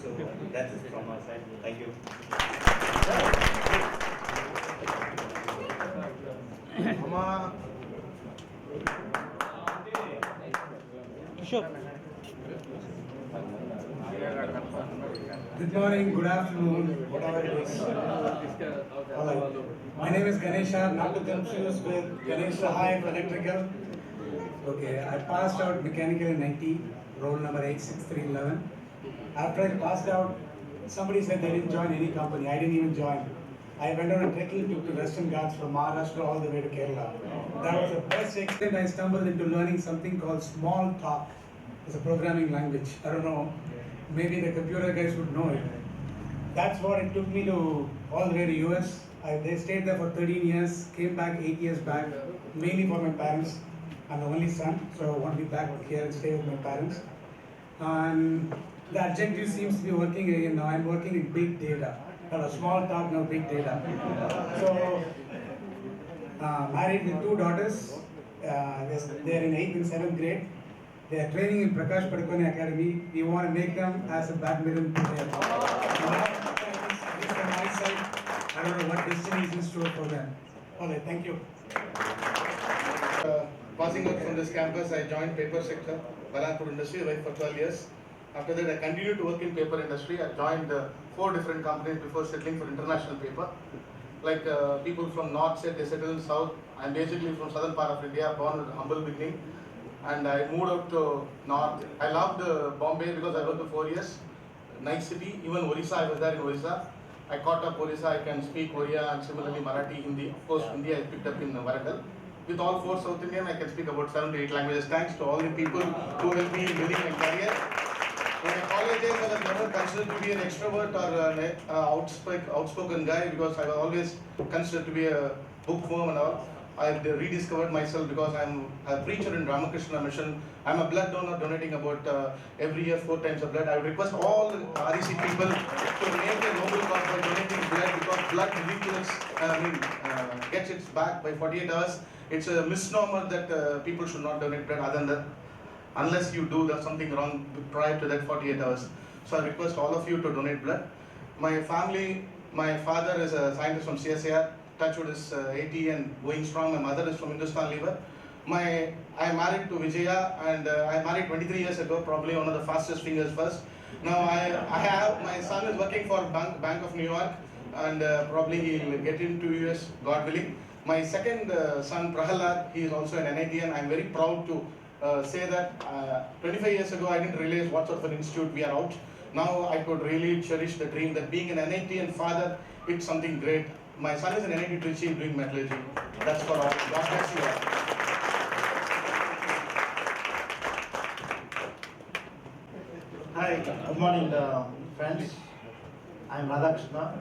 So that is from our side. Thank you. Good morning, good afternoon, whatever it is. Alright. My name is Ganesha, not to confuse with Ganesha Hive Electrical. Okay, I passed out mechanical in 90, roll number 86311. After I passed out, somebody said they didn't join any company. I didn't even join. I went on a trekking trip to Western Ghats from Maharashtra all the way to Kerala. That was the best experience. I stumbled into learning something called small talk. It's a programming language. I don't know. Maybe the computer guys would know it. That's what it took me to all the way to US. They stayed there for 13 years, came back 8 years back, mainly for my parents. I'm the only son, so I want to be back here and stay with my parents. And the adjective seems to be working again now. I'm working in big data. Not a small talk, now big data. So, married with 2 daughters. They're in 8th and 7th grade. They are training in Prakash Padukone Academy. We want to make them as a badminton player. From my side, I don't know what destiny is in store for them. Okay, thank you. Passing out from this campus, I joined paper sector, Balanpur industry, worked for 12 years. After that, I continued to work in paper industry. I joined 4 different companies before settling for international paper. Like people from north said, they settled in south. I'm basically from southern part of India, born with humble beginning. And I moved out to north. I loved Bombay because I worked for 4 years. Nice city, even Orissa, I was there in Orissa. I caught up Orissa, I can speak Oriya and similarly Marathi, Hindi. Of course, Hindi I picked up in Warangal. With all 4 South Indian, I can speak about 7 to 8 languages. Thanks to all the people who helped me in building my career. In my college days, I was never considered to be an extrovert or an outspoken guy because I was always considered to be a bookworm and all. I rediscovered myself because I'm a preacher in Ramakrishna Mission. I'm a blood donor, donating about every year 4 times of blood. I would request all REC people to make a noble cause by donating blood because blood gets its back by 48 hours. It's a misnomer that people should not donate blood other than that, unless you do something wrong prior to that 48 hours. So I request all of you to donate blood. My family, my father is a scientist from CSIR. Touchwood is 80 and going strong. My mother is from Hindustan Lever. I am married to Vijaya and I married 23 years ago, probably one of the fastest fingers first. Now my son is working for Bank of New York and probably he'll get into US, God willing. My second son Prahalad, he is also an NIT and I'm very proud to say that 25 years ago I didn't realize what sort of an institute we are out. Now I could really cherish the dream that being an NIT and father, it's something great. My son is an NIT Trichy doing metallurgy. That's for all. God bless you all. Hi, good morning friends. I'm Radhakrishna.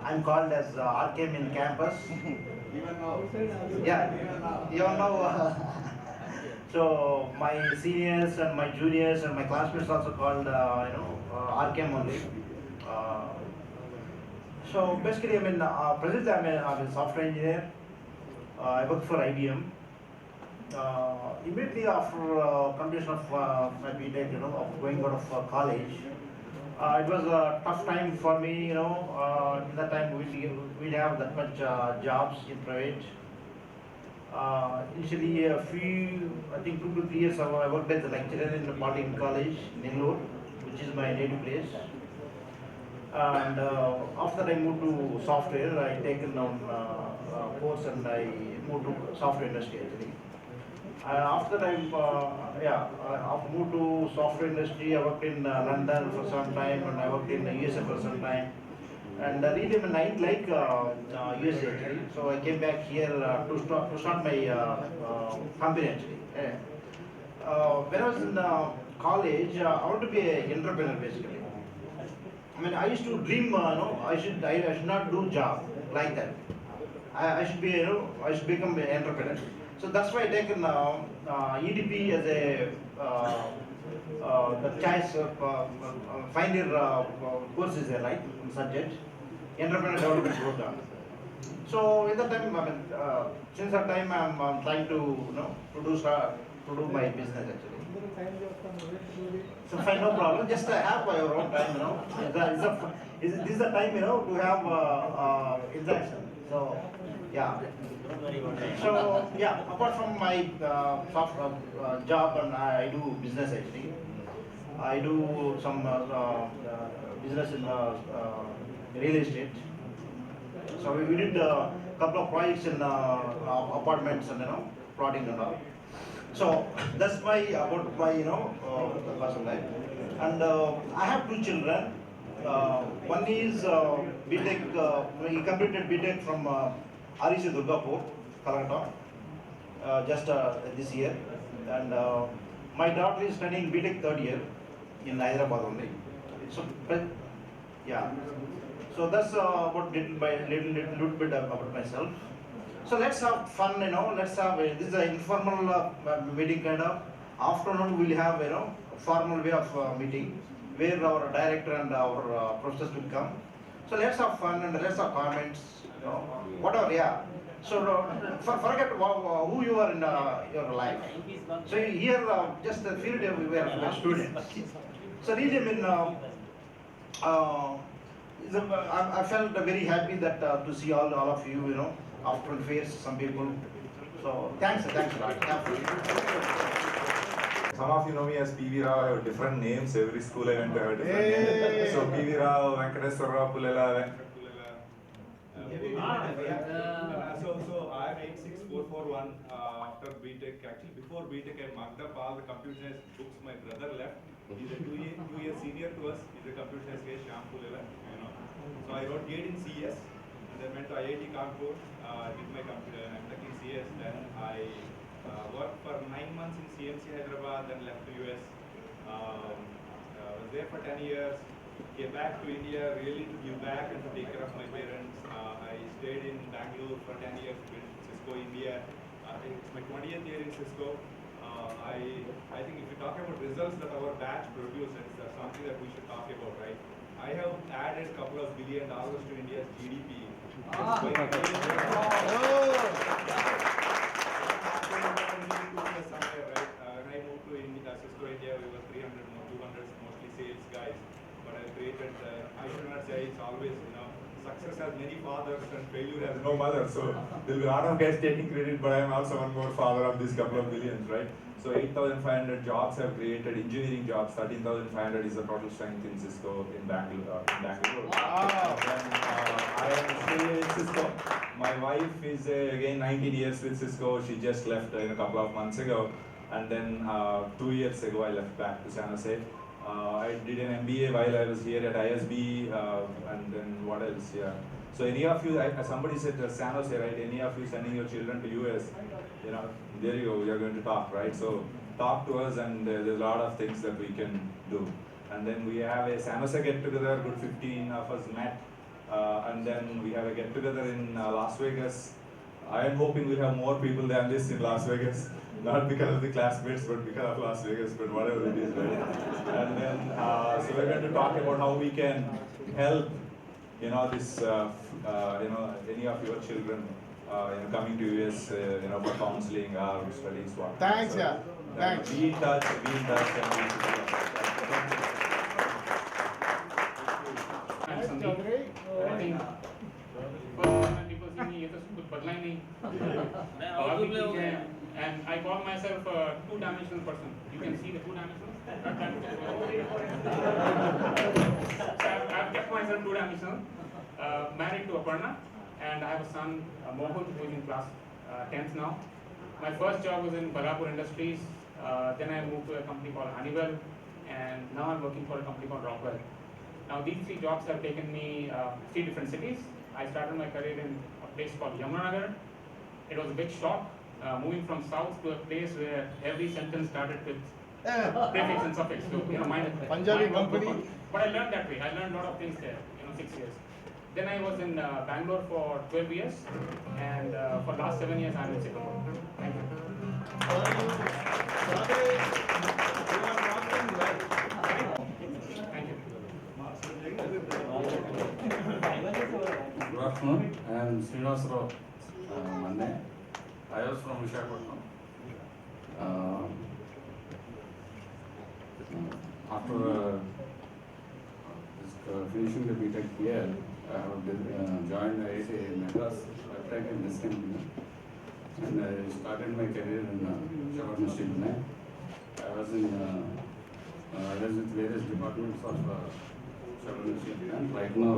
I'm called as RKM in campus. Yeah, you all know. So my seniors and my juniors and my classmates also called RKM only. So basically, presently I'm a software engineer. I work for IBM. Immediately after completion of my BTech, of going out of college, it was a tough time for me. In that time we didn't have that much jobs in private. Initially, I think 2 to 3 years ago, I worked as a lecturer in the Polytechnic College, Nellore, which is my native place. And after I moved to software, I taken on course and I moved to software industry actually. After I moved to software industry, I worked in London for some time and I worked in the USA for some time. And really, I like USA actually. So I came back here to start my company actually. When I was in college, I wanted to be an entrepreneur basically. I used to dream, I should not do job like that. I should be, I should become an entrepreneur. So that's why I taken EDP as a the choice of final course is a right subject, entrepreneur development program. So in that time, since that time I'm trying to to do my business actually. So fine, no problem. Just have your own time, This is the time, to have interaction. So, yeah. So, yeah, apart from my job, and I do business actually. I do some business in real estate. So we did a couple of projects in apartments and plotting and all. So that's my about my personal life. And I have two children. One is BTech. He completed BTech from REC Durgapur, Calcutta, just this year. And my daughter is studying BTech third year in Hyderabad only. So, but yeah. So that's about little bit about myself. So let's have fun, Let's have this is an informal meeting kind of. Afternoon we'll have formal way of meeting where our director and our professors will come. So let's have fun and let's have comments, whatever. Yeah. So forget who you are in your life. So here just feel that we were students. So really, I felt very happy that to see all of you, after face some people. So thanks a lot. Some of you know me as PV Rao. I have different names. Every school I went to have a different name. So PV Rao, Venkateswara Rao, Pulela, So I'm 86441 after BTech. Actually, before BTech, I marked up all the computer science books my brother left. He's a two years senior to us. He's a computer science guy, Shyam Pulela. So I wrote GATE in CS, and then went to IIT Kanpur, did my computer and MTech in CS. Then I worked for 9 months in CMC Hyderabad, then left to US. Was there for 10 years. Came back to India really to give back and to take care of my parents. I stayed in Bangalore for 10 years with Cisco India. It's my 20th year in Cisco. I think if you talk about results that our batch produced, it's something that we should talk about, right? I have added a couple of $1 billion to India's GDP. Somewhere, right? When I moved to India, Cisco India, we were 300, 200, mostly sales guys. But I created, I should not say it's always, success has many fathers and failure has no mother. So there will be a lot of guys taking credit, but I am also one more father of this couple of billions, right? So 8,500 jobs have created, engineering jobs. 13,500 is the total strength in Cisco in Bangalore. Wow. Then, I am still in Cisco. My wife is again 19 years with Cisco. She just left a couple of months ago, and then 2 years ago I left back to San Jose. I did an MBA while I was here at ISB, and then what else? Yeah. So any of you, somebody said San Jose, right? Any of you sending your children to US, there you go. We are going to talk, right? So talk to us, and there's a lot of things that we can do. And then we have a San Jose get together. Good 15 of us met, and then we have a get together in Las Vegas. I am hoping we'll have more people than this in Las Vegas. Not because of the classmates, but because of Las Vegas, but whatever it is, right? And then, so we're going to talk about how we can help, this, any of your children, coming to US, for counseling or studies. What? Thanks, yeah. Thanks. Be in touch, and be in touch. I think when people see me, ये तो कुछ बदला ही नहीं। और भी ठीक है। And I call myself a two-dimensional person. You can see the two-dimensional. I've kept myself two-dimensional. Married to Aparna, and I have a son, Mohan, who is in class 10th now. My first job was in Balapur Industries. Then I moved to a company called Honeywell, and now I'm working for a company called Rockwell. Now these 3 jobs have taken me 3 different cities. I started my career in a place called Yamunanagar. It was a big shock, moving from south to a place where every sentence started with prefix and suffix. So Punjabi company. But I learned that way. I learned a lot of things there. 6 years. Then I was in Bangalore for 12 years, and for the last 7 years I'm in Singapore. Thank you. Thank you. Good afternoon. I am Srinivas Rao Manne. I was from Visakhapatnam. after finishing the BTech here, I have joined NIT Madras, Tech in this company, and I started my career in Shawarma Steel Plant. I was with various departments of Shawarma Steel Plant. Right now,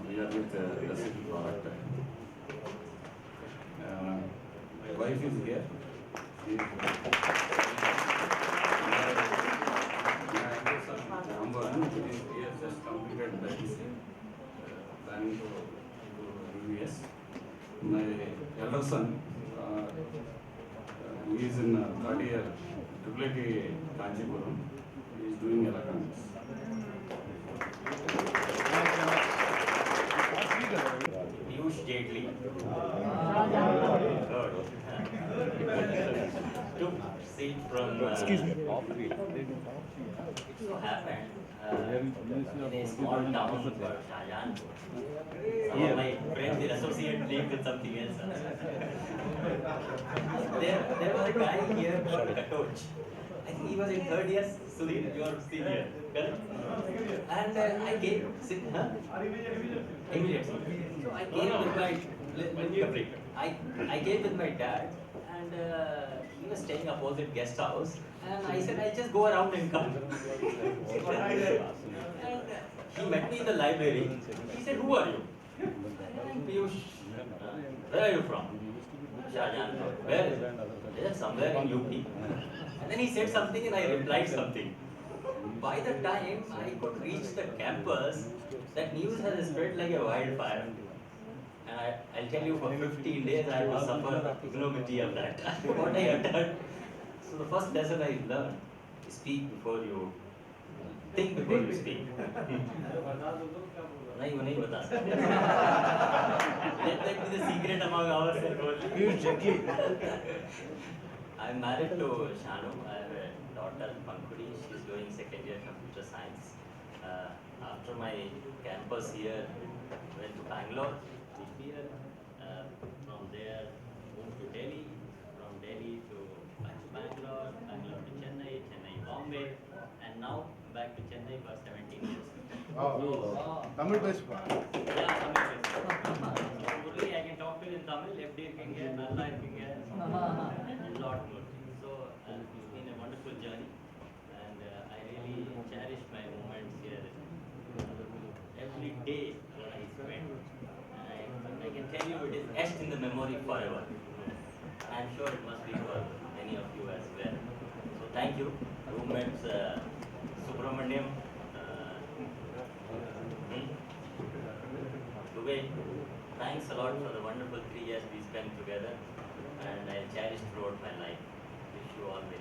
we are with the city product. My wife is here. She is he has just completed the planning to UBS. My elder son, he is in third year, IIT Kanchipuram. He is doing electronics. Piyush Jaitley. Took seat from. Excuse me. It so happened in a small town called Shahjahanpur. Some of my friends will associate me with something else. There was a guy here called Katoch. I think he was in third year. Sudhir, you are senior, correct? And I came, immediately. So I came with my, I came with my dad, and he was staying opposite guest house, and I said, I'll just go around and come. And he met me in the library. He said, who are you? I'm Piyush. Where are you from? Shahjahanpur. Where? Yes, somewhere in UP. And then he said something and I replied something. By the time I could reach the campus, that news has spread like a wildfire. And I'll tell you, for 15 days I will suffer ignominy of that. What I uttered. So the first lesson I learned, speak before you think before you speak. नहीं वो नहीं बता सकते. Let that be the secret among ourselves only. I'm married to Shanu. I have a daughter, Pankudi. She's doing second year computer science. After my campus here, went to Bangalore, here. From there, moved to Delhi. From Delhi to back to Bangalore, Bangalore to Chennai, Chennai, Bombay, and now back to Chennai for 17 years. Tamil best. Yeah, Tamil best. Jubilee, I can talk to you in Tamil, FD irukkinga, Nalla irukkinga, and a lot more. So it's been a wonderful journey, and I really cherish my moments here. Every day what I spend, I can tell you it is etched in the memory forever. I'm sure it must be for many of you as well. So thank you, roommates Subramaniam, Dubey. Thanks a lot for the wonderful 3 years we spent together, and I'll cherish throughout my life. Wish you all the